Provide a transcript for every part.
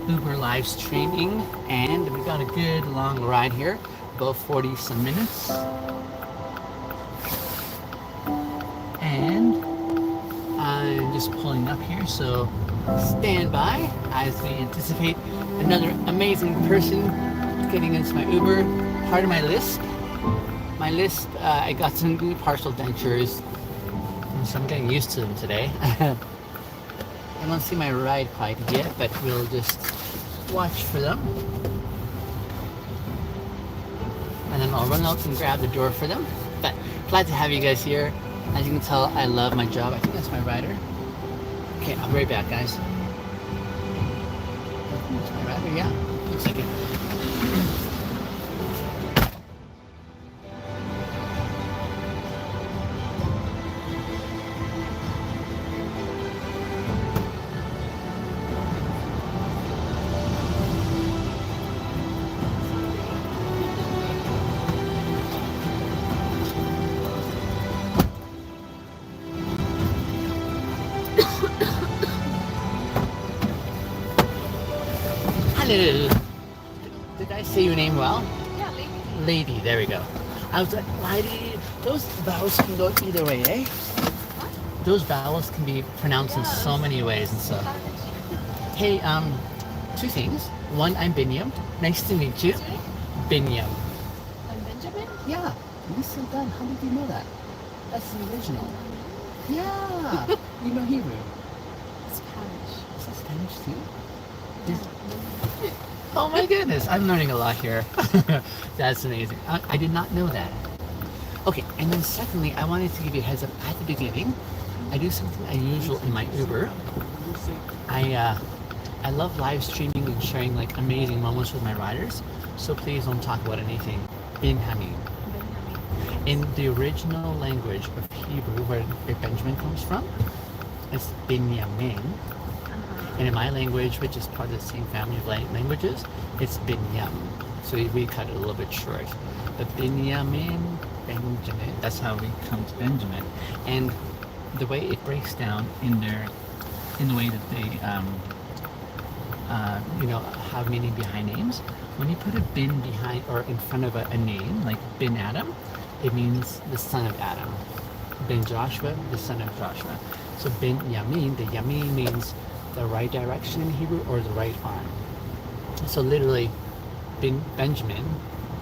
Uber live streaming, and we got a good long ride here, about 40 some minutes. And I'm just pulling up here, so stand by as we anticipate another amazing person getting into my Uber. Part of my list. I got some new partial dentures, so I'm getting used to them today. I don't see my ride quite yet, but we'll just watch for them. And then I'll run out and grab the door for them. But glad to have you guys here. As you can tell, I love my job. I think that's my rider. Okay, I'll be right back, guys. That's my rider, yeah. Looks like it. Hello. Did I say your name well? Yeah, lady. Lady, there we go. I was like, lady, those vowels can go either way, eh? What? Those vowels can be pronounced in so many ways and stuff. Hey, two things. One, I'm Binyam. Nice to meet you. Sorry? Binyam. I'm Benjamin. Yeah, nicely done. How did you know that? That's the original. Yeah. You know Hebrew. Spanish. Is that Spanish too? Yeah. Oh my goodness, I'm learning a lot here. That's amazing. I did not know that. Okay, and then secondly, I wanted to give you a heads up at the beginning. I do something unusual in my Uber. I love live streaming and sharing like amazing moments with my riders. So please don't talk about anything Binyamin. In the original language of Hebrew, where Benjamin comes from, it's Binyamin. And in my language, which is part of the same family of languages, it's Binyam. So we cut it a little bit short. But Binyamin, Benjamin, that's how we come to Benjamin. And the way it breaks down in the way that they, have meaning behind names, when you put a bin behind or in front of a name, like Bin Adam, it means the son of Adam. Bin Joshua, the son of Joshua. So Bin Yamin, the Yamin means the right direction in Hebrew or the right arm. So literally, Benjamin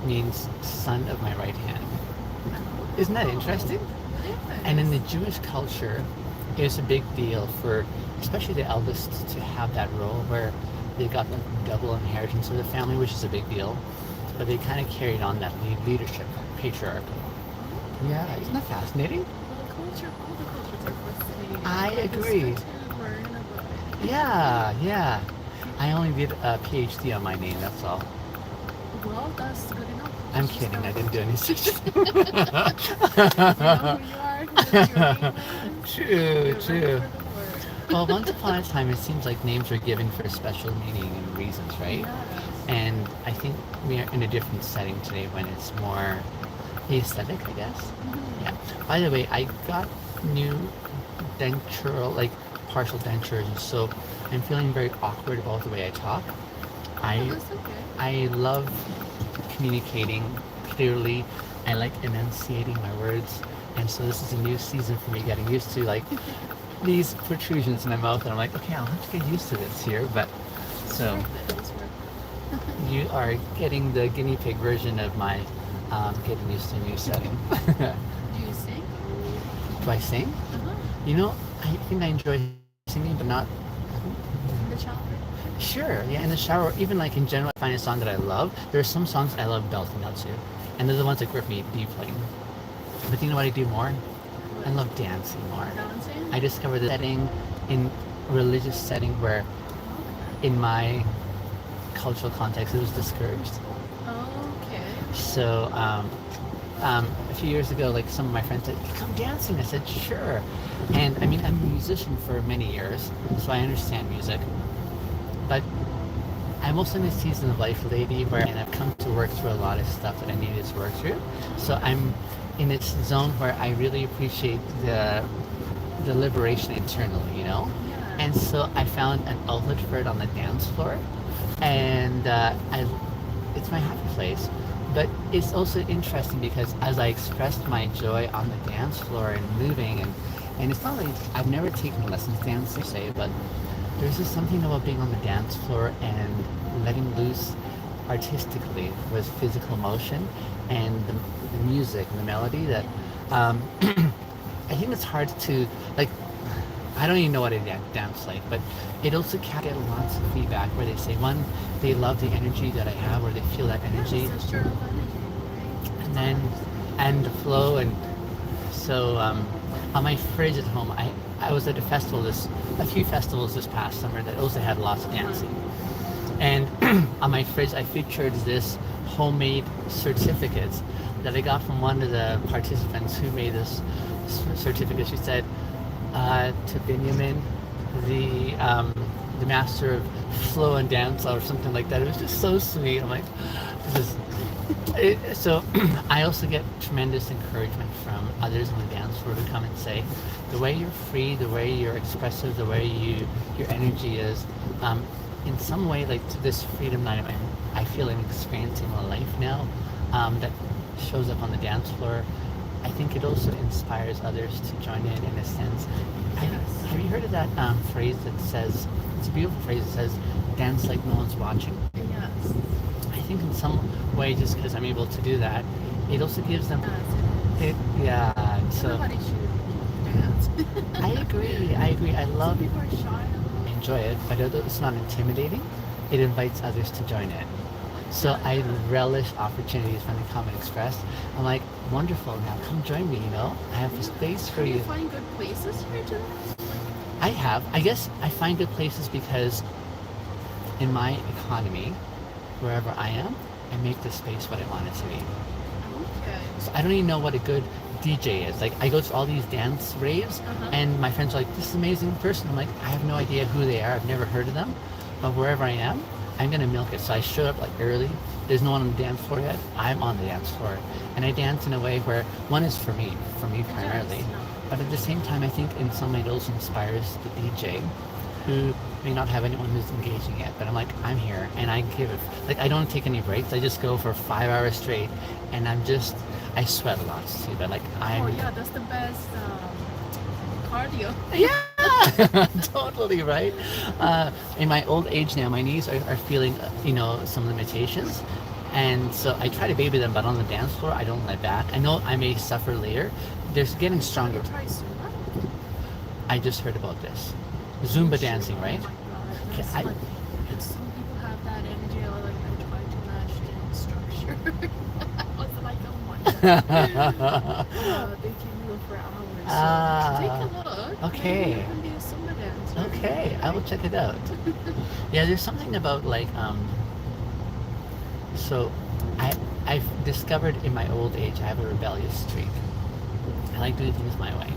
means son of my right hand. Isn't that interesting? And in the Jewish culture, it's a big deal for especially the eldest to have that role where they got the double inheritance of the family, which is a big deal. But they kind of carried on that leadership, patriarchal. Yeah, isn't that fascinating? All the cultures are fascinating. I agree. It's good to learn about it. Yeah. I only did a PhD on my name, that's all. Well, that's good enough. I'm kidding, I didn't do any research. You know who you are, who your name is. True, You're ready true. for the word. Well, once upon a time, it seems like names were given for special meaning and reasons, right? Yes. And I think we are in a different setting today when it's more aesthetic, I guess. Yeah. By the way, I got new partial dentures, so I'm feeling very awkward about the way I talk. Oh, I that's okay. I love communicating clearly. I like enunciating my words, and so this is a new season for me, getting used to like these protrusions in my mouth, and I'm like, okay, I'll have to get used to this here. But so It's worth it. you are getting the guinea pig version of my getting used to a new setting. Do you sing? Do I sing? Uh-huh. You know, I think I enjoy singing, but not. In the shower? Sure, yeah, in the shower, even like in general, I find a song that I love. There are some songs I love belting out to, and they're the ones that grip me deeply. But you know what I do more? I love dancing more. Dancing? I discovered the setting in religious setting where, in my cultural context, it was discouraged. Okay. So a few years ago, like some of my friends said, "Come dancing." I said, "Sure." And I mean, I'm a musician for many years, so I understand music. But I'm also in a season of life, lady, where and I've come to work through a lot of stuff that I needed to work through. So I'm in this zone where I really appreciate the liberation internally, you know? Yes. And so I found an outlet for it on the dance floor, and it's my happy place. But it's also interesting because as I expressed my joy on the dance floor and moving, and it's not like I've never taken lessons dance per se, but there's just something about being on the dance floor and letting loose artistically with physical motion and the music and the melody that um, I think it's hard to like. I don't even know what a dance like, but it also can get lots of feedback where they say, one, they love the energy that I have, or they feel that energy, It's a sure of energy, right? and then and the flow. And so on my fridge at home, I was at a few festivals this past summer that also had lots of dancing, and on my fridge I featured this homemade certificates that I got from one of the participants who made this certificate. She said, to Benjamin, the master of flow and dance or something like that. It was just so sweet. I'm like, this is. So I also get tremendous encouragement from others on the dance floor to come and say, the way you're free, the way you're expressive, the way your energy is, in some way, like to this freedom that I feel I'm experiencing in life now, that shows up on the dance floor. I think it also inspires others to join in a sense. Have you heard of that phrase that says, it's a beautiful phrase, that says, dance like no one's watching? Yes. I think in some way, just because I'm able to do that, it also gives them, so Everybody should dance. I agree, I love Some people are shy. I enjoy it, but it's not intimidating. It invites others to join in. So I relish opportunities when they come and express. I'm like, wonderful, now come join me, I have a space for Do you. you find good places here to I guess I find good places because in my economy, wherever I am, I make the space what I want it to be. Okay. So I don't even know what a good DJ is. Like I go to all these dance raves and my friends are like, this is an amazing person. I'm like, I have no idea who they are. I've never heard of them. But wherever I am, I'm gonna milk it. So I show up like early. There's no one on the dance floor yet. I'm on the dance floor. And I dance in a way where one is for me primarily. But at the same time, I think in some way it also inspires the DJ who may not have anyone who's engaging yet. But I'm like, I'm here and I give it. Like I don't take any breaks. I just go for 5 hours straight and I sweat lots too. But like Oh yeah, that's the best cardio. Yeah, totally right. In my old age now, my knees are feeling, some limitations. And so I try to baby them, but on the dance floor, I don't let back. I know I may suffer later. They're getting stronger. Try Zumba. I just heard about this. Zumba dancing, right? Oh my God, that's I- like, some people have that energy. I try to match in structure. I was like, oh my God. They can go for hours. So take a look. Okay. Maybe you can be a Zumba dancer. Okay, I will check it out. Yeah, there's something about like, so I've discovered in my old age I have a rebellious streak. I like doing things my way.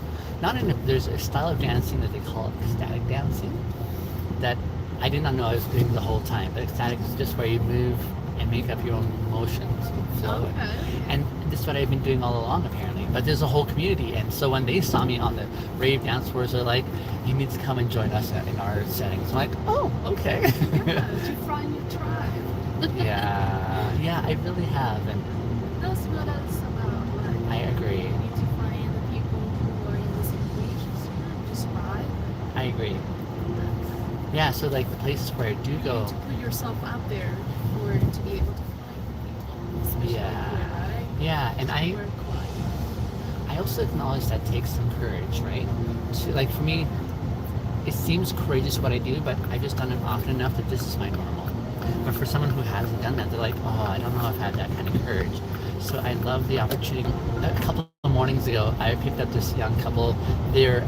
There's a style of dancing that they call ecstatic dancing that I did not know I was doing the whole time. But ecstatic is just where you move and make up your own emotions and flow. Okay. And this is what I've been doing all along apparently. But there's a whole community, and so when they saw me on the rave dance floors, they're like, you need to come and join us in our settings. I'm like, oh, okay. Yeah, to find your tribe. Yeah, I really have, and That's what it's about. Like, I agree. you need to find the people who are in the same page as you, just vibe. I agree. Yeah, so like the places where I do You go, need to put yourself out there for to be able to find people, especially Yeah. here, right? yeah, and We're quiet. I also acknowledge that takes some courage, right? To, like for me, it seems courageous what I do, but I've just done it often enough that this is my normal. But for someone who hasn't done that, they're like, oh, I don't know if I have that kind of courage. So I love the opportunity. A couple of mornings ago, I picked up this young couple. They're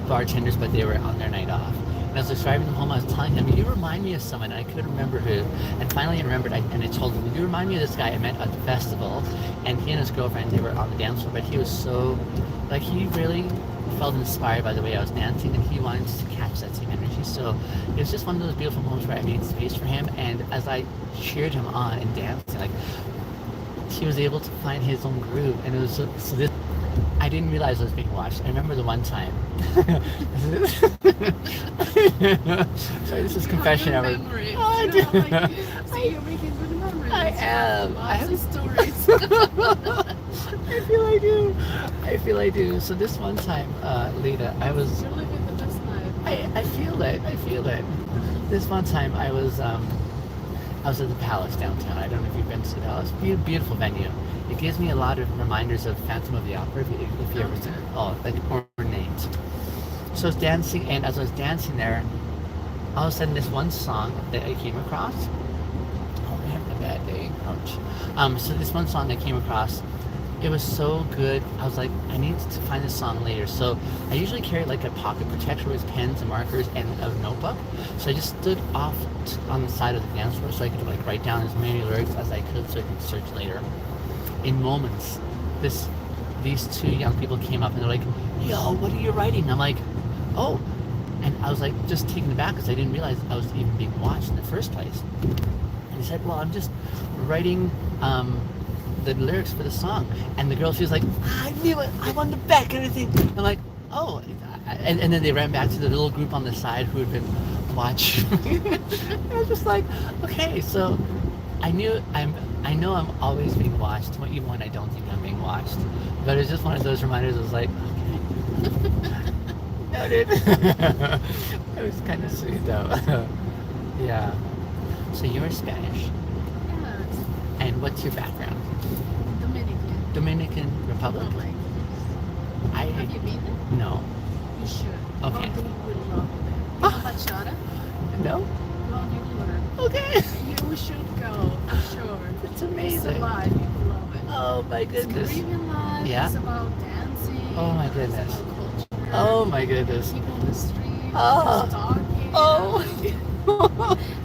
bartenders, but they were on their night off. And as I was driving them home, I was telling them, you remind me of someone. And I couldn't remember who. And finally I remembered, and I told them, you remind me of this guy I met at the festival. And he and his girlfriend, they were on the dance floor, but he was so, like he really felt inspired by the way I was dancing, and he wanted to catch that same energy. So it was just one of those beautiful moments where I made space for him. And as I cheered him on and dancing, like he was able to find his own groove. And it was so this I didn't realize I was being watched. I remember the one time. Sorry, this is confession hour. Memories. Oh, I You do. know, like, see, you're making good memories. I am. I Lots have of stories. I feel I do. So this one time, Lita, I was. You're living the best life. I feel it. I feel it. This one time, I was at the Palace downtown. I don't know if you've been to the Palace. Beautiful venue. It gives me a lot of reminders of Phantom of the Opera. If you ever seen it. Oh, like ornate. So I was dancing, and as I was dancing there, all of a sudden, this one song that I came across. Oh, I'm having a bad day. Ouch. So this one song I came across, it was so good. I was like, I need to find this song later. So I usually carry like a pocket protector with pens and markers and a notebook. So I just stood off on the side of the dance floor so I could like write down as many lyrics as I could so I could search later. In moments, these two young people came up and they're like, "Yo, what are you writing?" I'm like, "Oh." And I was like just taken aback because I didn't realize I was even being watched in the first place. And he said, "Well, I'm just writing the lyrics for the song." And the girl, she was like, "I knew it, I'm on the back and everything." I'm like, "Oh." And then they ran back to the little group on the side who had been watching. I was just like, okay, so I know I'm always being watched, even when I don't think I'm being watched. But it's just one of those reminders. I was like, okay. Noted. It was kind of sweet though. Yeah. So you're Spanish. Yes. And what's your background? Dominican. Dominican Republic? Republic. Have you been there? No. You should. Okay. Oh, you would love it. You know bachata? No? Well, you learn. Okay. You should go, for sure. It's It's amazing. alive. People love it. Oh my It's goodness. Caribbean life. Yeah. It's about dancing. Oh my It's goodness. about culture. Oh my goodness. People on the street. Oh. Just talking. Oh.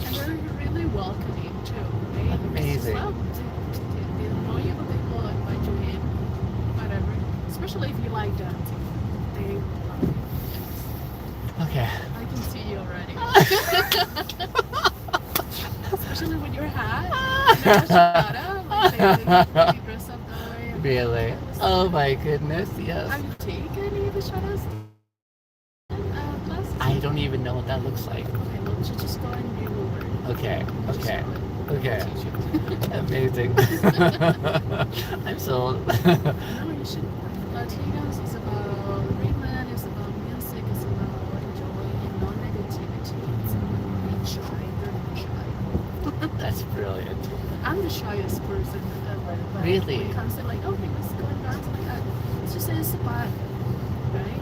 And they're really welcoming too. Right? Amazing. They don't know you, but they will invite you in. Whatever. Especially if you like dancing. They love it. Yes. Okay. I can see you already. Especially with your hat. Like they dress up that way. Really? Oh my goodness, yes. Have you taken any bachatas classes? I don't even know what that looks like. Okay, well, you just go and you will learn. Okay, Just okay, go and okay. I'll teach you. Amazing. I'm sold. No, you should. Latinos is about rhythm, it's about music, it's about enjoying non-negativity. It's about being shy. They're not shy. That's brilliant. I'm the shyest person ever. But Really? when it comes to like, okay, let's go and dance like that. It's just a spot, right?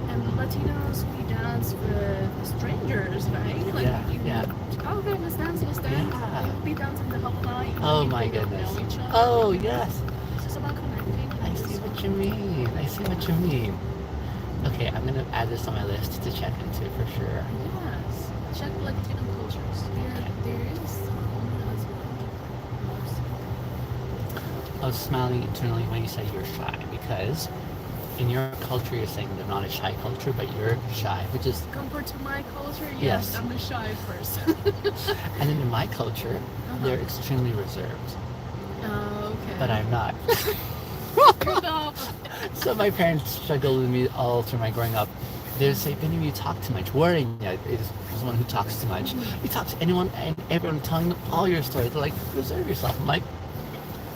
And Latinos, we dance with strangers, right? Like, Yeah. Okay, let's dance. Yeah. We'll be dancing the whole night. Oh People my don't goodness. know each other. Oh yes. It's just about connecting. I see what you mean. I see what you mean. Okay, I'm gonna add this on my list to check into for sure. Yes. Check Latino cultures. There is some as well. I was smiling internally when you said you're shy because in your culture you're saying they're not a shy culture, but you're shy, which is Compared to my culture, Yes. I'm a shy person. and then in my culture they're extremely reserved, Okay. but I'm not. You're the So my parents struggled with me all through my growing up. They would say, "Benny, you talk too much." Worrying that is someone who talks too much. You talk to anyone and everyone, telling them all your stories. They're like, "Reserve yourself." I'm like,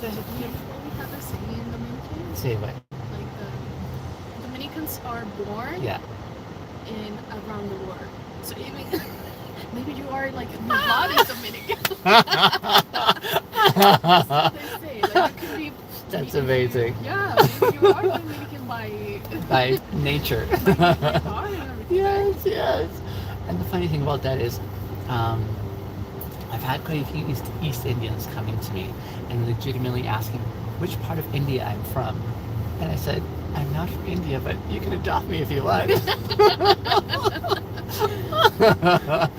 we have a saying in Dominicans. "Say what?" Like Dominicans are born Yeah. in around the world. So even maybe you are like your body's Dominican. That's what they say. Like you could be. That's amazing. Yeah, maybe you are Dominican By nature. by heart and everything. Yes, yes. And the funny thing about that is, I've had quite a few East Indians coming to me and legitimately asking which part of India I'm from. And I said, I'm not from India, but you can adopt me if you want. That's awesome.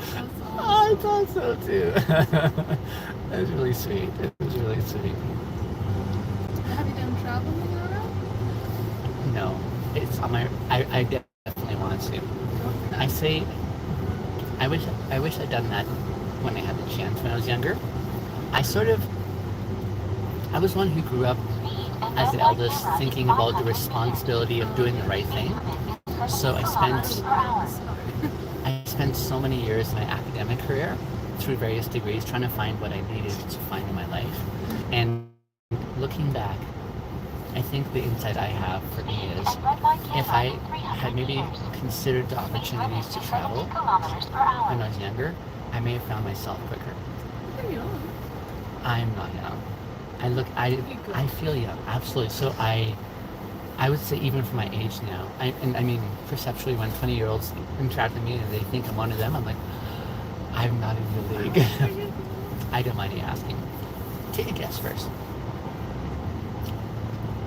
I thought so too. That was really sweet. It was really sweet. Have you done traveling around? No, it's on my. I definitely want to. I say, I wish I'd done that when I had the chance when I was younger. I was one who grew up as the eldest, thinking about the responsibility of doing the right thing. So I spent so many years in my academic career through various degrees trying to find what I needed to find in my life. And looking back, I think the insight I have for me is if I had maybe considered the opportunities to travel when I was younger, I may have found myself quicker. You're young. I'm not young. I feel young, absolutely. So I would say even for my age now, I mean, perceptually when 20-year-olds interact with me and they think I'm one of them, I'm like, I'm not in your league. I don't mind you asking. Take a guess first.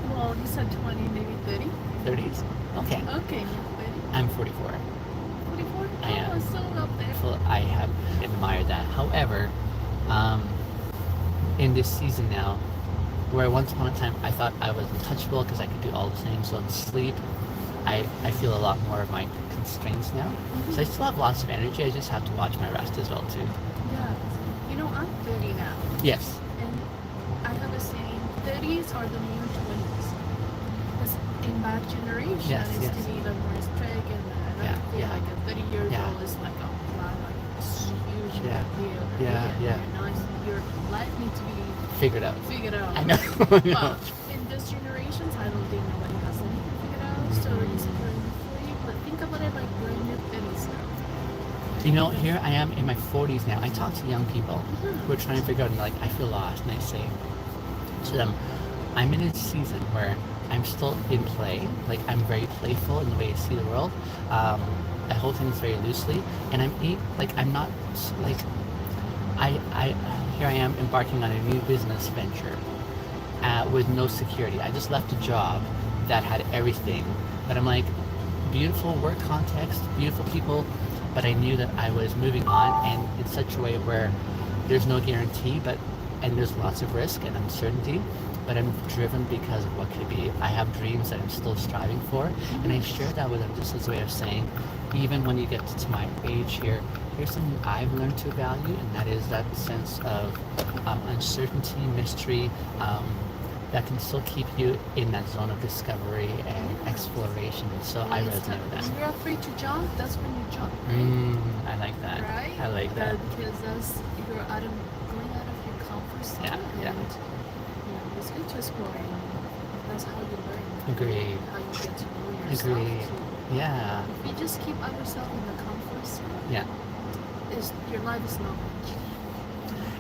Well, you said 20, maybe 30? 30s? Okay. Okay, 30. I'm 44. 44? I am. Oh, still up there. So I have admired that. However, in this season now, where once upon a time I thought I was untouchable because I could do all the things, so in sleep, I feel a lot more of my constraints now. So I still have lots of energy, I just have to watch my rest as well too. Yeah. You know, I'm 30 now. Yes. And I have a saying, 30s are the new 20s. Because in that generation, Yes, it's yes. to be the more strict and Yeah, feel yeah. like a 30 years Yeah. old is like, oh, wow, like it's huge Yeah, deal. yeah, And yeah. your life needs to be Figured out. figured out. I know. But in this generations, I don't think nobody has anything figured out. So it's free, but think about it like you're in your 30s now. You know, here I am in my 40s now. I talk to young people who are trying to figure out, and they're like, I feel lost. And I say to them, I'm in a season where I'm still in play. Like, I'm very playful in the way I see the world. I hold things very loosely. And I'm not, like, here I am embarking on a new business venture with no security. I just left a job that had everything. But I'm like, beautiful work context, beautiful people, but I knew that I was moving on, and in such a way where there's no guarantee, and there's lots of risk and uncertainty, but I'm driven because of what could be. I have dreams that I'm still striving for, and I share that with them just as a way of saying, even when you get to my age here, here's something I've learned to value, and that is that sense of uncertainty, mystery, that can still keep you in that zone of discovery and exploration. So I resonate with that. When you're afraid to jump, that's when you jump, right? I like that. Right? I like that. Because you're going out of your comfort zone. Yeah, yeah. And, it's good to explore. And that's how you learn. Agreed. How you get to know yourself. Agreed. Too. Yeah. If you just keep yourself in the comfort zone, Yeah. your life is not much.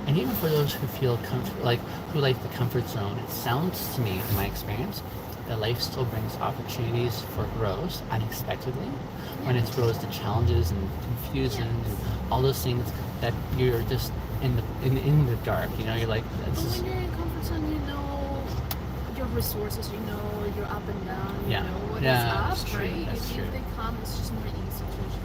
And even for those who feel who like the comfort zone, it sounds to me, in my experience, that life still brings opportunities for growth unexpectedly. When it throws the challenges and confusion and all those things that you're just in the dark. You know, you're like, But when you're in comfort zone, you know your resources, you know you're up and down, you Yeah. know what Yeah, is that's up, true, right? that's If true. they come, it's just not an easy situation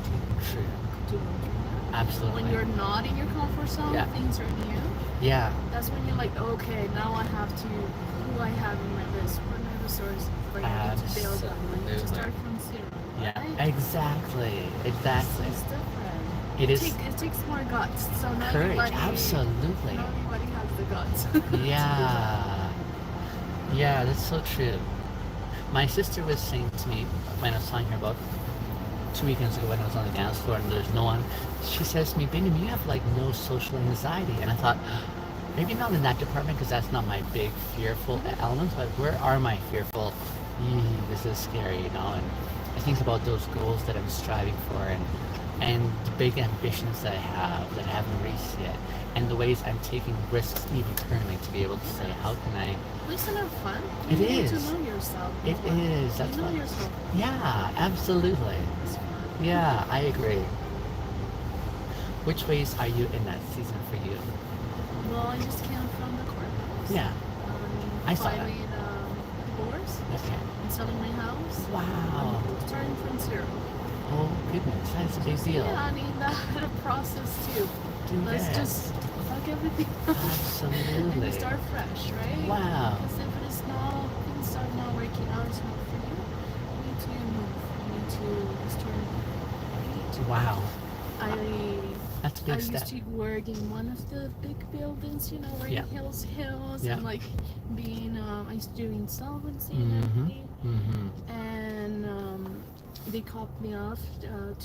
True. to go through. Absolutely. When you're not in your comfort zone, Yeah. things are new. Yeah. That's when you're like, okay, now I have to, who I have in my list, what are my resources, like I need to build them, I need to start from zero. Yeah. Right? Exactly. Exactly. It's different. It is It takes more guts. So not courage. everybody, Absolutely. not everybody has the guts. to do that. Yeah. Yeah, that's so true. My sister was saying to me when I was telling her about 2 weekends ago when I was on the dance floor and there's no one, she says to me, Benjamin, you have like no social anxiety. And I thought, maybe not in that department because that's not my big fearful element, but where are my fearful, this is scary, you know? And I think about those goals that I'm striving for and the big ambitions that I haven't reached yet, and the ways I'm taking risks even currently to be able to say, how can I? At least have fun. It You need is. to know yourself. It is. That's you know what. yourself. Yeah, absolutely. It's fun. Yeah, I agree. Which ways are you in that season for you? Well, I just came from the courthouse. Yeah. I saw that. Filing divorce Okay. and selling my house. Wow. Starting from zero. Oh goodness, that's a big deal. Yeah, I need that process too. Do Let's that. just fuck everything up and Absolutely. just start fresh, right? Wow. Because if it's not, things start not working out, it's not for you. You need to move. You need to start. Wow. That's a I big step. used to work in one of the big buildings, you know, where Yeah. hills, Yeah. and like being, I used to do insolvency and Mm-hmm. everything. Mm-hmm. And they called me off to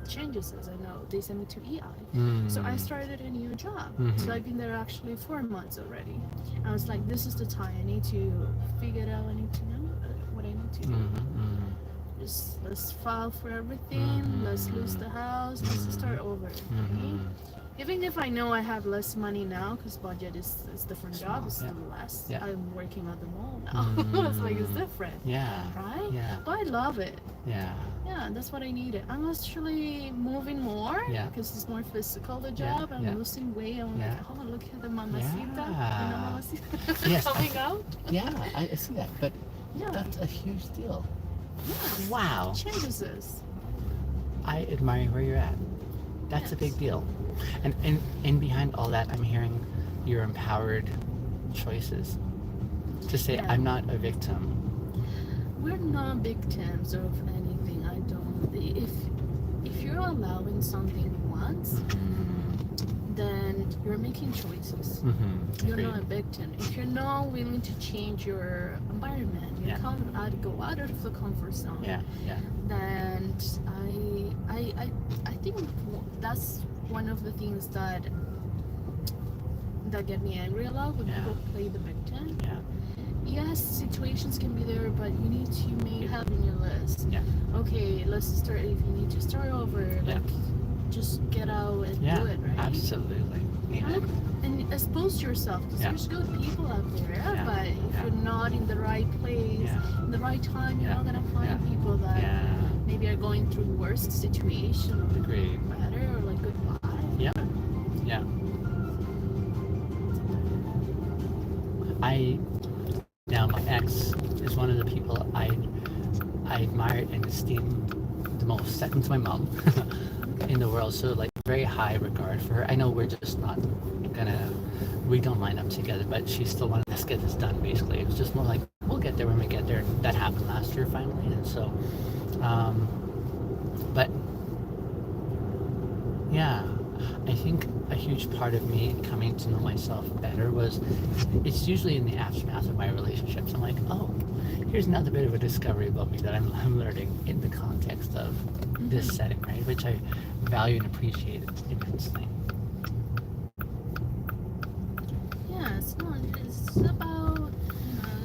changes, as I know. They sent me to EI. So I started a new job. So I've been there actually 4 months already. I was like, this is the time. I need to figure it out. I need to know what I need to do. Just let's file for everything. Let's lose the house. Let's start over. Okay? Even if I know I have less money now, because budget is different job, it's still less. Yeah. I'm working at the mall now. It's like it's different. Yeah. Right? Yeah. But I love it. Yeah. Yeah, that's what I needed. I'm actually moving more Yeah. because it's more physical, the job. Yeah. I'm Yeah. losing weight. I'm Yeah. like, oh, look at the mamacita. Yeah. You know, mamacita Yes, coming out. Yeah, I see that. But Yeah. that's a huge deal. Yes. Wow. It changes us. I admire where you're at. That's a big deal. And behind all that, I'm hearing your empowered choices. To say, Yeah. I'm not a victim. We're not victims of anything. I don't. If you're allowing something once, then you're making choices. You're Agreed. not a victim. If you're not willing to change your environment, you Yeah. go out of the comfort zone. Yeah, yeah. Then I think that's one of the things that get me angry a lot when Yeah. people play the victim. Yeah. Yes, situations can be there, but you need to have in your list. Yeah. Okay, let's start. If you need to start over, Yeah. like just get out and Yeah. do it, right? Absolutely. Yeah. And expose yourself because Yeah. there's good people out there. Yeah. But if Yeah. you're not in the right place, Yeah. in the right time, you're Yeah. not gonna find Yeah. people that Yeah. maybe are going through worse situation or Agreed. better or like good vibe. Yeah. Yeah. Now my ex is one of the people I admire and esteem the most, second to my mom, in the world. So like very high regard for her. I know we're just not we don't line up together, but she's still wanted to get this done. Basically, it was just more like we'll get there when we get there. And that happened last year finally, and so, but yeah. I think a huge part of me coming to know myself better was, it's usually in the aftermath of my relationships. I'm like, oh, here's another bit of a discovery about me that I'm learning in the context of this setting, right? Which I value and appreciate immensely. Yeah, it's about,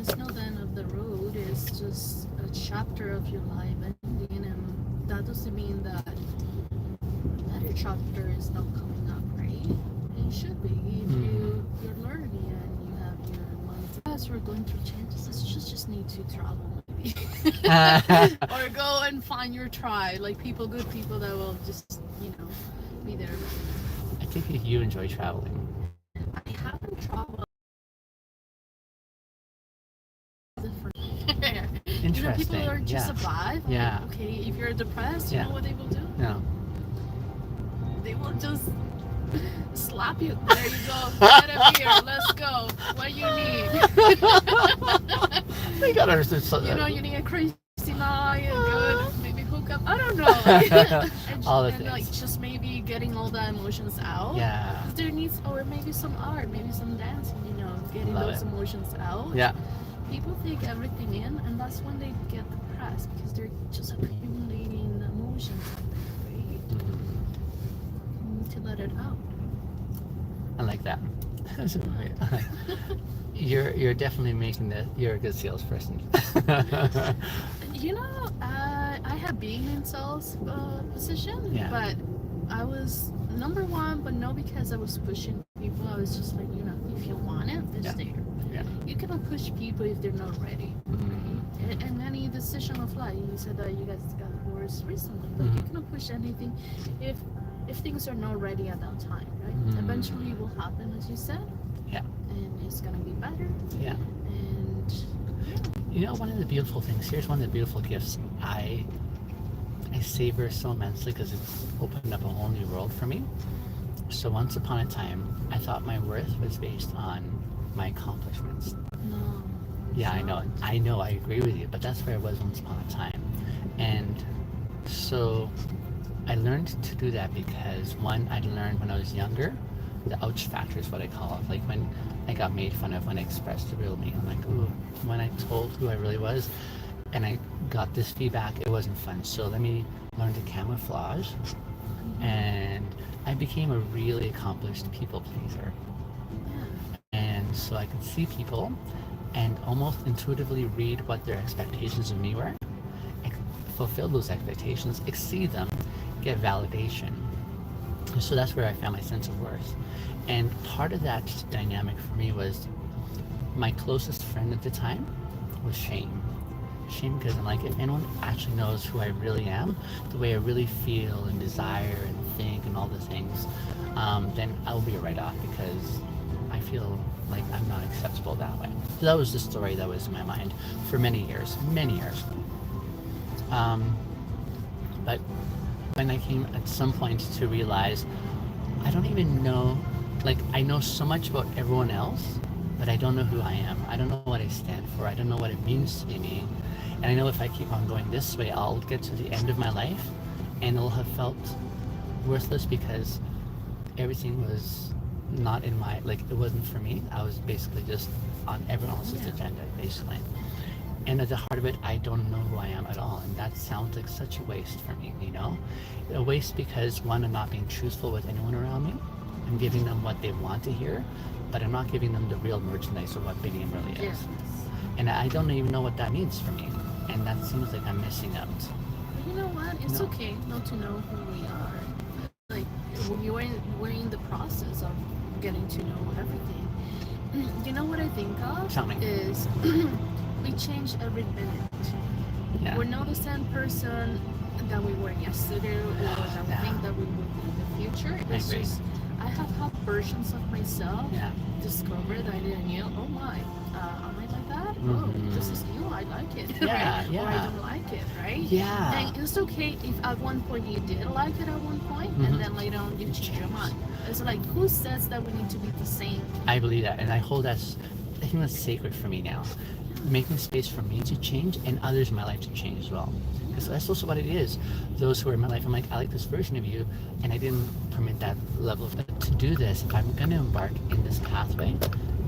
it's not the end of the road. It's just a chapter of your life ending, and that doesn't mean that your chapter is not coming up, right? It should be. If you're learning and you have your mindset. As we're going through changes, you just need to travel maybe. Or go and find your tribe, like good people that will just, be there. I think if you enjoy traveling. I haven't traveled. Interesting. People are just Yeah. survive. Yeah. Like, okay, if you're depressed, you Yeah. know what they will do? No. They will just slap you. There you go. Get up here. Let's go. What you need? They got us. You need a crazy night, good, maybe hook up. I don't know. All the and like things. just maybe getting all the emotions out. Yeah. There needs, or maybe some art, maybe some dancing. Getting Love those it. emotions out. Yeah. People take everything in, and that's when they get depressed because they're just accumulating emotions out there, right? You need to let it out. I like that. You're definitely you're a good salesperson. I have been in sales position, Yeah. but I was number one, but not because I was pushing people. I was just like, if you want it, then stay here. Yeah. You cannot push people if they're not ready. And any decision of life, you said that you guys got divorced recently, but you cannot push anything if things are not ready at that time, right? Eventually it will happen, as you said. Yeah. And it's gonna be better. Yeah. And one of the beautiful things, here's one of the beautiful gifts I savor so immensely because it's opened up a whole new world for me. So once upon a time, I thought my worth was based on my accomplishments. no. Yeah, I know, I agree with you, but that's where I was once upon a time. And so I learned to do that because one, I learned when I was younger, the ouch factor is what I call it. Like when I got made fun of when I expressed the real me. I'm like, ooh, when I told who I really was and I got this feedback, it wasn't fun. So let me learn to camouflage. And I became a really accomplished people pleaser. And so I could see people and almost intuitively read what their expectations of me were, fulfill those expectations, exceed them, get validation. And so that's where I found my sense of worth. And part of that dynamic for me was my closest friend at the time was shame. Shame because I'm like, if anyone actually knows who I really am, the way I really feel and desire and think and all the things, then I'll be a write-off because I feel like I'm not acceptable that way. So that was the story that was in my mind for many years. But when I came at some point to realize, I don't even know, like I know so much about everyone else, but I don't know who I am. I don't know what I stand for. I don't know what it means to be me. And I know if I keep on going this way, I'll get to the end of my life and it'll have felt worthless because everything was not in my, like it wasn't for me. I was basically just on everyone else's agenda, basically. And at the heart of it, I don't know who I am at all. And that sounds like such a waste for me, you know? A waste because one, I'm not being truthful with anyone around me. I'm giving them what they want to hear, but I'm not giving them the real merchandise of what Bingham really is. Yes. And I don't even know what that means for me. And that seems like I'm missing out. But you know what? It's okay not to know who we are. Like we're in the process of getting to know everything. You know what I think of? Tell me. Is we change every minute. Yeah. We're not the same person that we were yesterday or that we think that we will be in the future. It's just I have had versions of myself discovered that I didn't know. Oh my, am I like that? Oh, this is new. I like it. Yeah, right? yeah. Or I don't like it, right? Yeah. And it's okay if at one point you did like it at one point, and then later on you change your mind. It's like, who says that we need to be the same? I believe that, and I hold that. I think that's sacred for me now. Making space for me to change and others in my life to change as well. Because that's also what it is. Those who are in my life, I'm like, I like this version of you, and I didn't permit that level of. But to do this, if I'm going to embark in this pathway,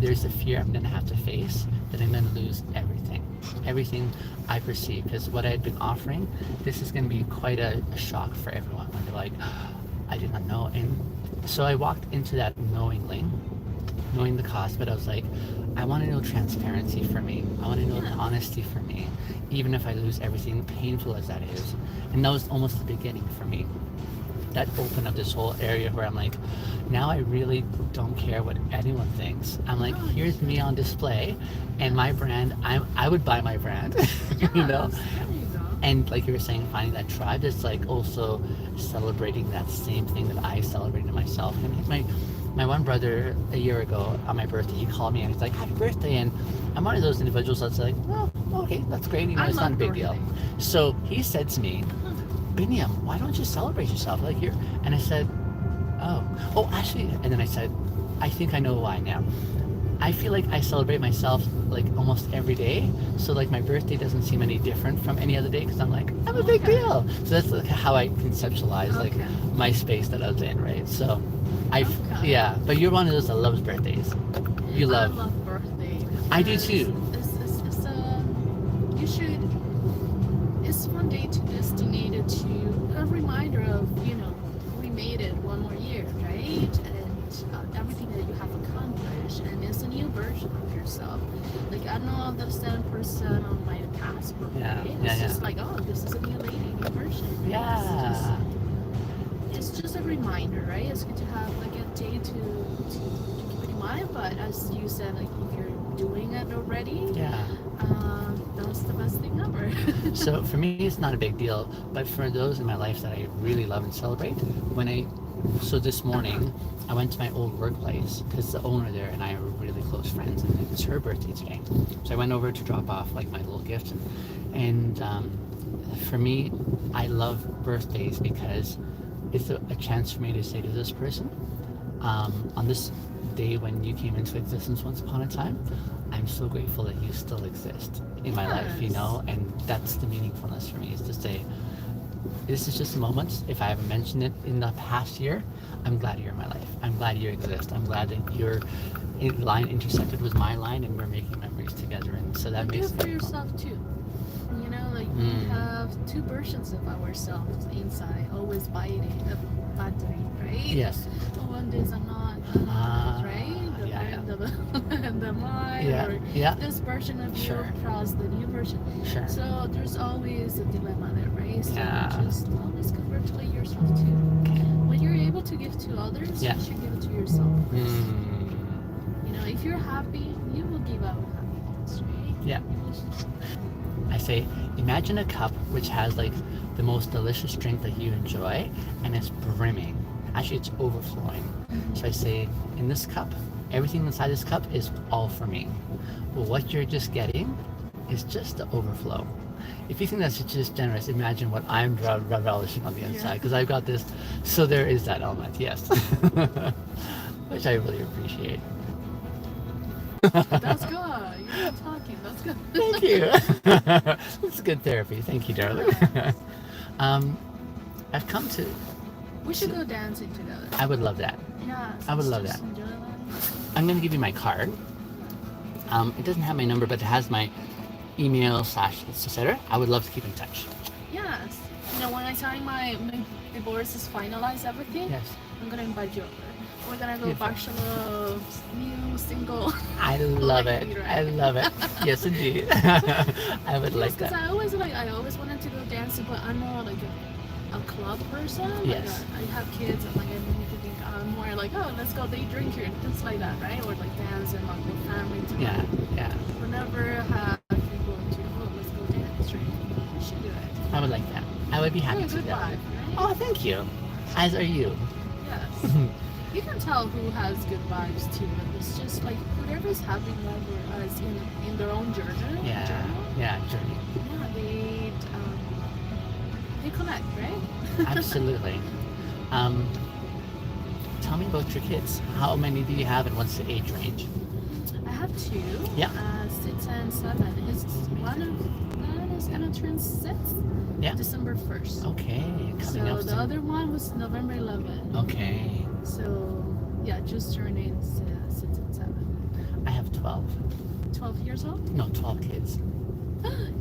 there's a fear I'm going to have to face that I'm going to lose everything I perceive. Because what I had been offering, this is going to be quite a shock for everyone. When they're like, I did not know. And so I walked into that knowing the cost, but I was like, I want to know transparency for me. I want to know honesty for me, even if I lose everything, painful as that is. And that was almost the beginning for me. That opened up this whole area where I'm like, now I really don't care what anyone thinks. I'm like, here's me on display, and my brand. I would buy my brand, you know. And like you were saying, finding that tribe is like also celebrating that same thing that I celebrated myself. And my one brother a year ago on my birthday, he called me and he's like, happy birthday. And I'm one of those individuals that's like, well, okay, that's great. You know, it's not a big deal. So he said to me, Biniam, why don't you celebrate yourself? Like you're, and I said, oh, actually, and then I said, I think I know why now. I feel like I celebrate myself like almost every day. So like my birthday doesn't seem any different from any other day because I'm like, I'm a big deal. So that's like how I conceptualize like my space that I was in, right? So yeah, but you're one of those that loves birthdays. I love birthdays. I do too. It's one day to destinate to a reminder of, you know, we made it one more year, right? And everything that you have accomplished, and it's a new version of yourself. Like I'm not the same person on my passport, right? It's just like, oh, this is a new lady, new version. Yeah. It's just a reminder, right? It's good to have like a day to keep it in mind. But as you said, like if you're doing it already, that's the best thing ever. So for me, it's not a big deal. But for those in my life that I really love and celebrate, so this morning, I went to my old workplace because the owner there and I are really close friends, and it's her birthday today. So I went over to drop off like my little gift, and for me, I love birthdays because it's a chance for me to say to this person, on this day when you came into existence once upon a time, I'm so grateful that you still exist in my life, you know, and that's the meaningfulness for me, is to say, this is just moments. If I haven't mentioned it in the past year, I'm glad you're in my life. I'm glad you exist. I'm glad that your line intersected with my line and we're making memories together. And so that But do makes it for yourself too. You know, like we have two versions of ourselves inside, always biting, battering, right? Yes. The one days I'm not, right? The the mind, or this version of you across the new version. Sure. So there's always a dilemma there, right? So Yeah. just always congratulate yourself too. Okay. When you're able to give to others, you should give it to yourself first. You know, if you're happy, you will give out happiness, right? Yeah. I say, imagine a cup which has like the most delicious drink that you enjoy and it's brimming. Actually, it's overflowing. So I say, in this cup, everything inside this cup is all for me. But what you're just getting is just the overflow. If you think that's just generous, imagine what I'm relishing on the inside, because I've got this. So there is that element, yes. Which I really appreciate. That's good. You're not talking. That's good. Thank you. It's good therapy. Thank you, darling. I've come to. We should go dancing together. I would love that. Yeah. I would love that. I'm going to give you my card. It doesn't have my number, but it has my email / etc. I would love to keep in touch. Yes. You know, when I sign my divorce is finalized everything, Yes. I'm going to invite you over. We're going to go watch the new single. I love it. Right? I love it. Yes, indeed. I would like that. Because I always wanted to go dancing, but I'm more like a club person. Yes. Like I have kids, and like I need to think I'm more like, oh, let's go day drinking and things like that, right? Or like dancing like with family together. Yeah. Whenever have people to let's go dance, right? We should do it. I would like that. I would be happy to do that. Vibe, right? Oh, thank you. As are you. Yes. You can tell who has good vibes too. It's just like whoever's having whatever as in their own journey. Journey. Yeah, they connect, right? Absolutely. Tell me about your kids. How many do you have, and what's the age range? I have two. Yeah. 6 and 7. One of them is gonna turn 6. Yeah. December 1st. Okay. Coming So up the soon. other one was November 11. Okay. So yeah, just turning 6 and 7. I have 12. 12 years old? No, 12 kids.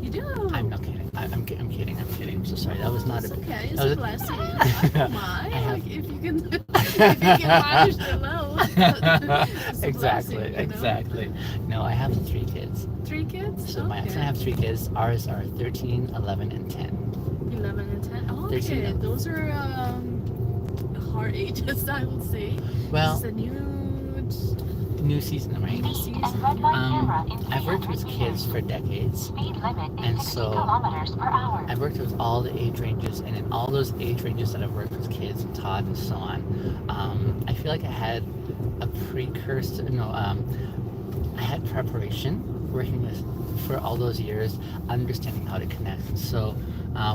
You do? I'm not kidding. I'm kidding. I'm kidding. I'm so sorry. That was not It's a. okay. It's that was a blessing. I don't mind. I have- Like if you can manage the load. It's a Exactly. blessing, you know? Exactly. No, I have 3 kids. 3 kids? So my son, I have 3 kids. Ours are 13, 11, and 10. 11 and 10. Oh, 13. okay. Those are hard ages, I would say. Well, It's a new season, right? new season. I've worked with kids for decades, and so I've worked with all the age ranges, and in all those age ranges that I've worked with kids and taught and so on, I feel like I had a precursor. I had preparation working with for all those years, understanding how to connect. So,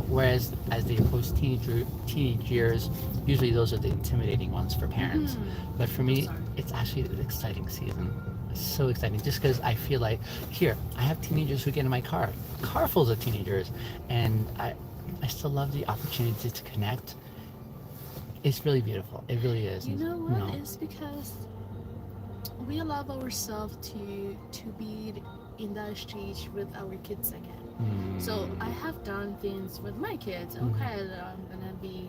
whereas as they approach teenage years, usually those are the intimidating ones for parents. But for me, it's actually an exciting season. It's so exciting, just because I feel like here I have teenagers who get in my car full of teenagers, and I still love the opportunity to connect. It's really beautiful. It really is. You know what? It's because we allow ourselves to be in that stage with our kids again. So I have done things with my kids. Okay, I'm gonna be,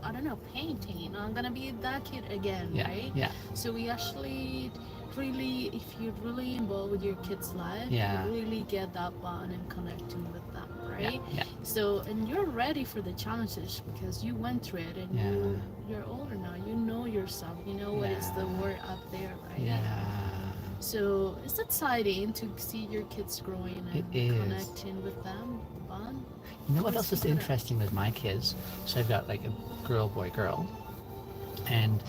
I don't know, painting. I'm gonna be that kid again, right? Yeah. So we actually really, if you really involved with your kid's life, you really get that bond and connecting with them, right? Yeah. So, and you're ready for the challenges because you went through it, and you're older now. You know yourself. You know what is the word up there, right? Yeah. So it's exciting to see your kids growing and connecting with them. Bond. You know what else is interesting with my kids? So I've got like a girl, boy, girl, and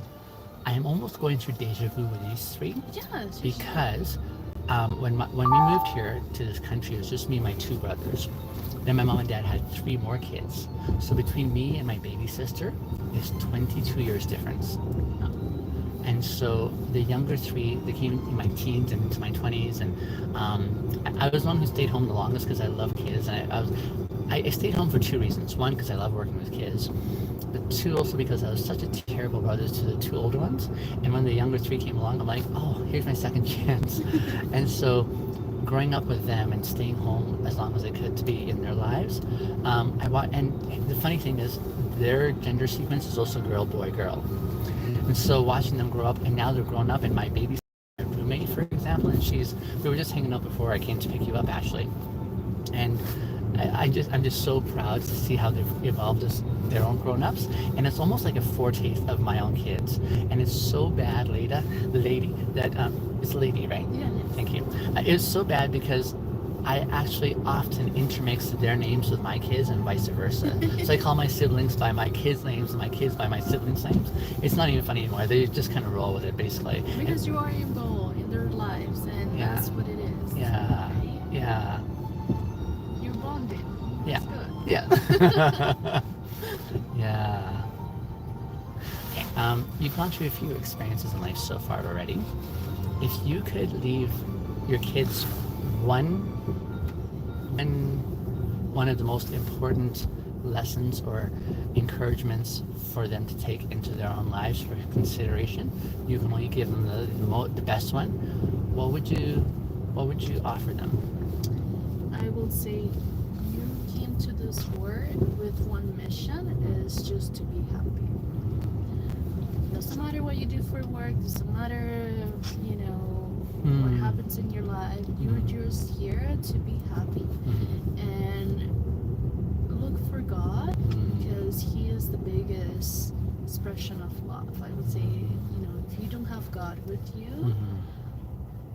I am almost going through deja vu with these 3. Yes. Because when we moved here to this country, it was just me and my 2 brothers. Then my mom and dad had 3 more kids. So between me and my baby sister, there's 22 years difference. And so the younger three, they came in my teens and into my 20s, and I was the one who stayed home the longest because I love kids, and I stayed home for two reasons. One, because I love working with kids, but two, also because I was such a terrible brother to the two older ones. And when the younger three came along, I'm like, oh, here's my second chance. And so growing up with them and staying home as long as I could to be in their lives, and the funny thing is, their gender sequence is also girl, boy, girl. And so watching them grow up, and now they're grown up, and my baby's roommate, for example, and we were just hanging out before I came to pick you up, Ashley. And I'm just so proud to see how they've evolved as their own grown-ups, and it's almost like a foretaste of my own kids. And it's so bad, lady, that it's lady, right? Yeah. Thank you. It's so bad because I actually often intermix their names with my kids and vice versa. So I call my siblings by my kids' names and my kids by my siblings' names. It's not even funny anymore. They just kind of roll with it, basically. Because you are involved in their lives, and Yeah. that's what it is. Yeah. Right? Yeah. You're bonded. Yeah. That's good. Yeah. Yeah. Okay. You've gone through a few experiences in life so far already. If you could leave your kids one of the most important lessons or encouragements for them to take into their own lives for consideration, you can only give them the best one. What would you offer them? I will say you came to this world with one mission, is just to be happy. Doesn't matter what you do for work, doesn't matter, what happens in your life. You're just here to be happy and look for God, because He is the biggest expression of love. I would say, if you don't have God with you,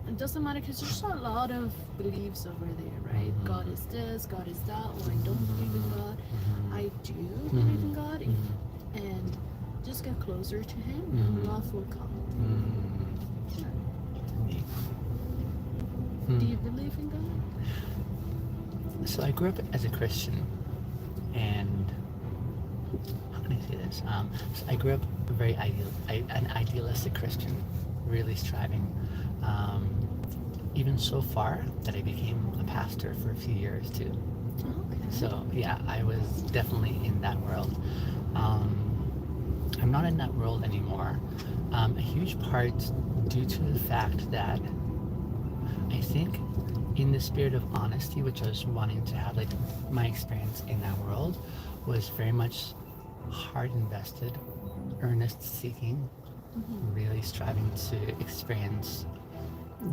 it doesn't matter, because there's a lot of beliefs over there, right? God is this, God is that, or I don't believe in God. I do believe in God, and just get closer to Him, and love will come. Do you believe in God? So I grew up as a Christian, and how can I say this? So I grew up an idealistic Christian, really striving. Even so far that I became a pastor for a few years too. Okay. So yeah, I was definitely in that world. I'm not in that world anymore. A huge part due to the fact that I think in the spirit of honesty, which I was wanting to have, like my experience in that world was very much heart invested, earnest seeking, really striving to experience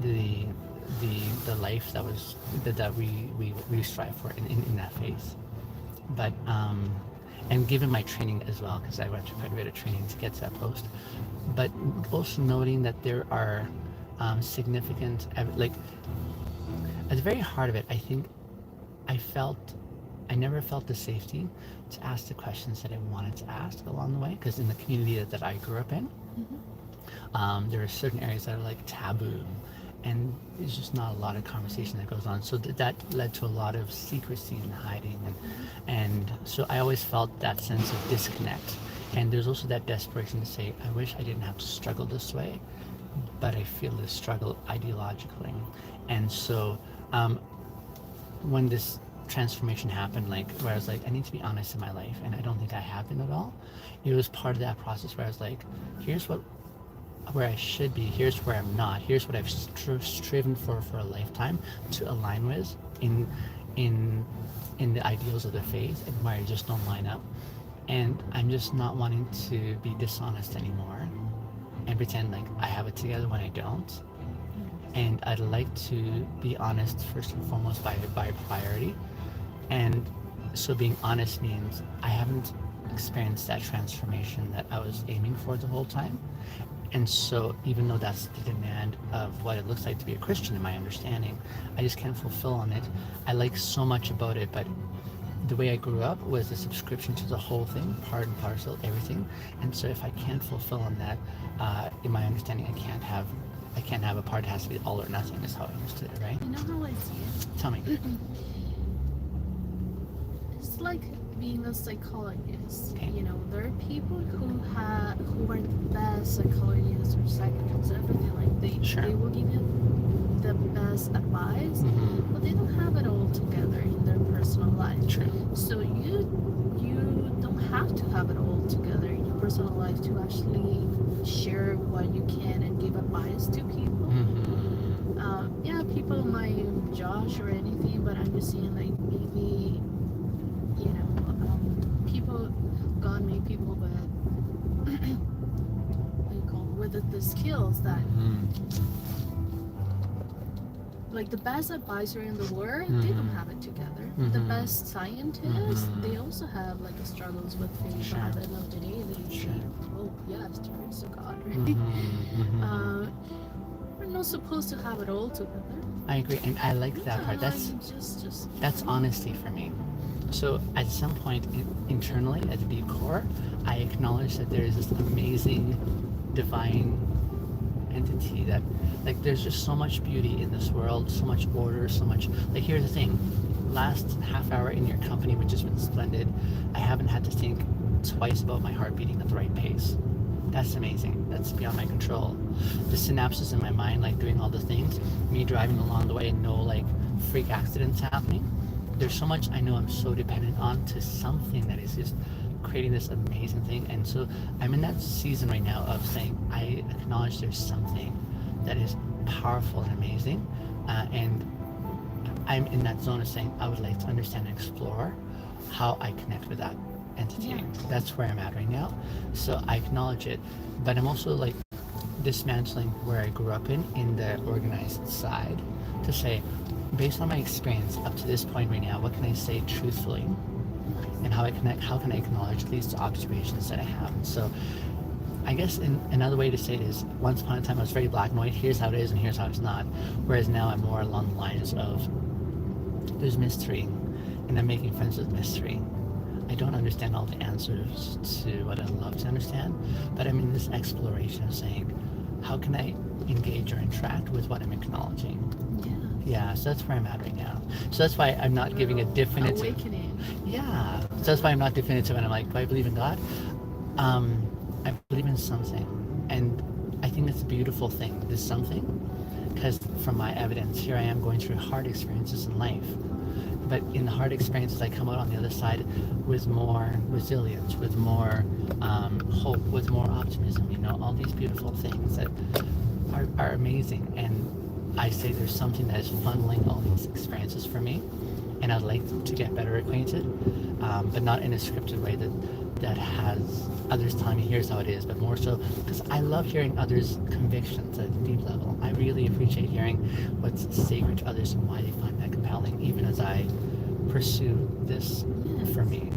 the life that we strive for in that phase. But and given my training as well, because I went through quite a bit of training to get to that post, but also noting that there are significant, like at the very heart of it, I think I never felt the safety to ask the questions that I wanted to ask along the way, because in the community that I grew up in, there are certain areas that are like taboo, and there's just not a lot of conversation that goes on. So that led to a lot of secrecy and hiding, and so I always felt that sense of disconnect. And there's also that desperation to say, I wish I didn't have to struggle this way, but I feel this struggle ideologically. And so when this transformation happened, like where I was like, I need to be honest in my life, and I don't think I have been at all. It was part of that process where I was like, here's where I should be, here's where I'm not, here's what I've striven for a lifetime to align with in the ideals of the faith, and where I just don't line up. And I'm just not wanting to be dishonest anymore and pretend like I have it together when I don't. And I'd like to be honest first and foremost by priority. And so being honest means I haven't experienced that transformation that I was aiming for the whole time. And so even though that's the demand of what it looks like to be a Christian in my understanding, I just can't fulfill on it. I like so much about it, but the way I grew up was a subscription to the whole thing, part and parcel, everything. And so if I can't fulfill on that, in my understanding, I can't have a part. It has to be all or nothing is how I understood it, right? You know how I see it? Tell me. It's like being a psychologist. Okay. There are people who are the best psychologists psychologists or psychiatrists, everything, like Sure. they will give you the best advice, Mm-hmm. but they don't have it all together in their personal life. True. So you don't have to have it all together in your personal life to actually share what you can and give advice to people. Mm-hmm. Yeah, people might judge or anything, but I'm just saying, like, maybe, you know, people, God made people with what do you call it, with the skills that, Mm-hmm. like, the best advisor in the world, Mm-hmm. they don't have it together. The Mm-hmm. best scientists, Mm-hmm. they also have, like, struggles with faith. Sure. But at the end of the day, they Sure. say, oh yes, there is a God, right? Mm-hmm. Mm-hmm. We're not supposed to have it all together. I agree, and I like that Yeah, part. That's just honesty for me. So at some point internally, at the deep core, I acknowledge that there is this amazing divine entity that, like, there's just so much beauty in this world, so much order, so much. Like, here's the thing: last half hour in your company, which has been splendid, I haven't had to think twice about my heart beating at the right pace. That's amazing. That's beyond my control. The synapses in my mind, like doing all the things, me driving along the way and no like freak accidents happening. There's so much I know I'm so dependent on to something that is just creating this amazing thing. And so I'm in that season right now of saying, I acknowledge there's something that is powerful and amazing. And I'm in that zone of saying, I would like to understand and explore how I connect with that entity. Yeah. That's where I'm at right now. So I acknowledge it, but I'm also like dismantling where I grew up in the organized side to say, based on my experience up to this point right now, what can I say truthfully, and how can I acknowledge these observations that I have. And so I guess another way to say it is, once upon a time I was very black and white, here's how it is and here's how it's not, whereas now I'm more along the lines of there's mystery and I'm making friends with mystery. I don't understand all the answers to what I'd love to understand, but I'm in this exploration of saying, how can I engage or interact with what I'm acknowledging? Yeah, so that's where I'm at right now. So that's why I'm not giving a definitive. Awakening. Yeah, so that's why I'm not definitive, and I'm like, do I believe in God? I believe in something, and I think that's a beautiful thing. This something, because from my evidence, here I am going through hard experiences in life. But in the hard experiences, I come out on the other side with more resilience, with more hope, with more optimism. You know, all these beautiful things that are amazing. And I say there's something that is funneling all these experiences for me, and I'd like to get better acquainted, but not in a scripted way that has others telling me here's how it is, but more so because I love hearing others' convictions at a deep level. I really appreciate hearing what's sacred to others and why they find that compelling, even as I pursue this for me.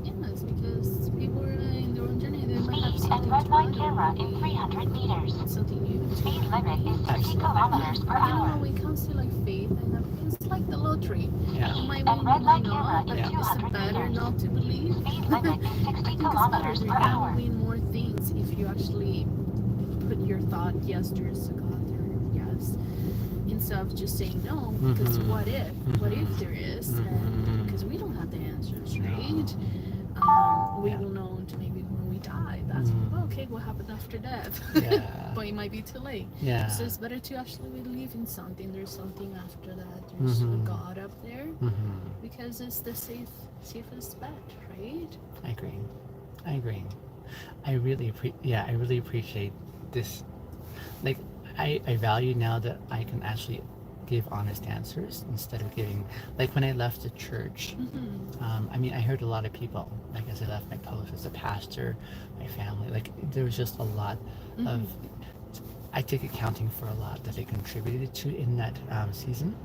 Yes, because people are in their own journey. They might have Speed something and red to light add, camera or in 300 meters. something new to Speed limit is 50 Absolutely. kilometers per You know, hour. when it comes to like faith and everything, it's like the lottery. Yeah. You might And win, red you light might not, but camera in it's 200 better meters. not to believe. Speed limit is 60 I think it's better kilometers to per hour. win more things if you actually put your thought, yes, there's a God, or yes, instead of just saying no, because Mhm. what if? What if Mhm. there is? Mhm. And because we don't have the answers, No. right? We Yeah. will know until maybe when we die. That's okay, what happened after death? Yeah. But it might be too late. Yeah. So it's better to actually believe in something. There's something after that. There's a God up there, because it's the safest bet, right? I agree. I really appreciate this. Like, I value now that I can actually give honest answers instead of giving, like when I left the church. I mean, I heard a lot of people, like as I left my post as a pastor, my family, like there was just a lot of, I take accounting for a lot that they contributed to in that season.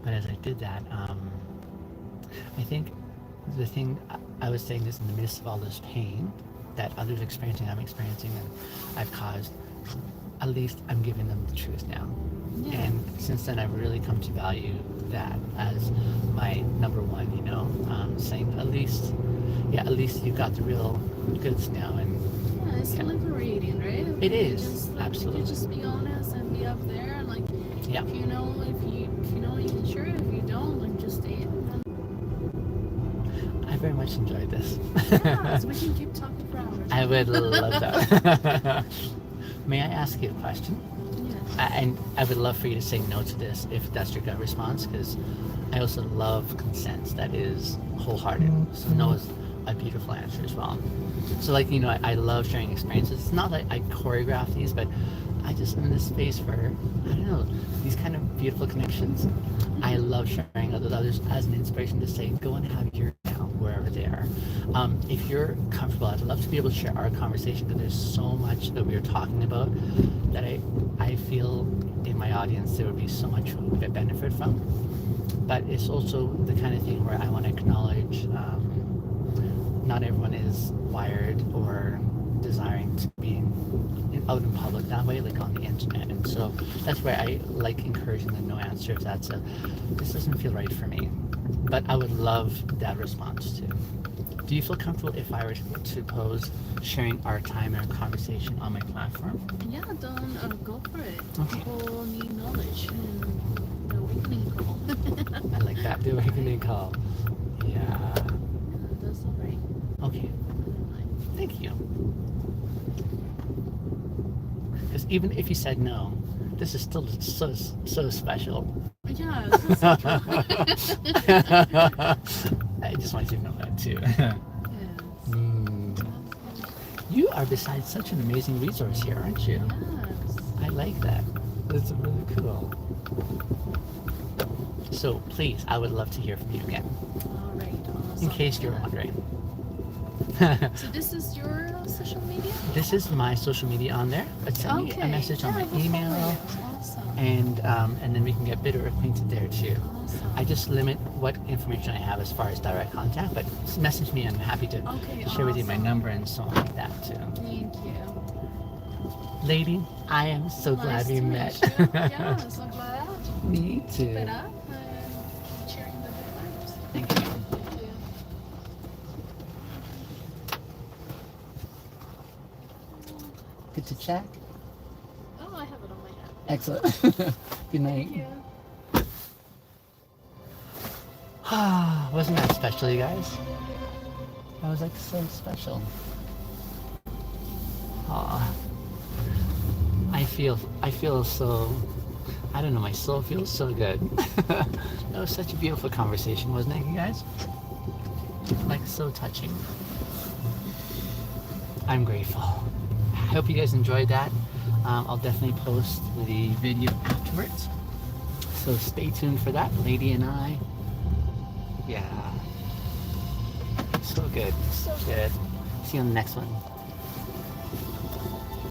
But as I did that, I think the thing I was saying is, in the midst of all this pain that others are experiencing, I'm experiencing, and I've caused, at least I'm giving them the truth now. Yeah. And since then, I've really come to value that as my number one, you know, saying at least you got the real goods now. And Yeah, it's liberating, right? It is, Just, like, absolutely. You just be honest and be up there, and like, Yeah. if you know, you can share it. If you don't, like, just stay in. I very much enjoyed this. Yeah, so we can keep talking for hours. I would love that. May I ask you a question? Yes. And I would love for you to say no to this if that's your gut response, because I also love consent that is wholehearted. So no is a beautiful answer as well. So like, I love sharing experiences. It's not like I choreograph these, but I just am in this space for, I don't know, these kind of beautiful connections. I love sharing with others as an inspiration to say, go and have your now, wherever they are. If you're comfortable, I'd love to be able to share our conversation, because there's so much that we are talking about that I feel in my audience there would be so much we could benefit from. But it's also the kind of thing where I want to acknowledge not everyone is wired or desiring to be out in public that way, like on the internet. And so that's where I like encouraging the no answer if that's this doesn't feel right for me. But I would love that response too. Do you feel comfortable if I were to pose sharing our time and our conversation on my platform? Yeah, don't go for it. Okay. People need knowledge and the awakening call. I like that, the awakening call. Yeah. Yeah, that's all right. Okay. Thank you. Because even if you said no, this is still so special. Yeah, that's so true. I just want you to know that too. Yes. You are besides such an amazing resource here, aren't you? Yes. I like that. That's really cool. So please, I would love to hear from you again, All right. Awesome. in case you're Yeah. wondering. So this is your social media? This is my social media on there. But send me a message on my we'll email, follow it. Awesome. and then we can get better acquainted there too. Awesome. I just limit what information I have as far as direct contact, but just message me. I'm happy to Okay, share with you my awesome. number and so on like that too. Thank you. Lady, I am so glad Nice we to met. meet you. Yeah, so glad. Me Keep it too. up and sharing the good vibes. Thank you. Thank you. Good to chat. Oh, I have it on my hand. Excellent. Good night. Thank you. Wasn't that special, you guys? That was like so special. I feel so, I don't know, my soul feels so good. That was such a beautiful conversation, wasn't it, you guys? Like, so touching. I'm grateful. I hope you guys enjoyed that. I'll definitely post the video afterwards. So stay tuned for that, Lady and I. Yeah. So good. So good. See you on the next one.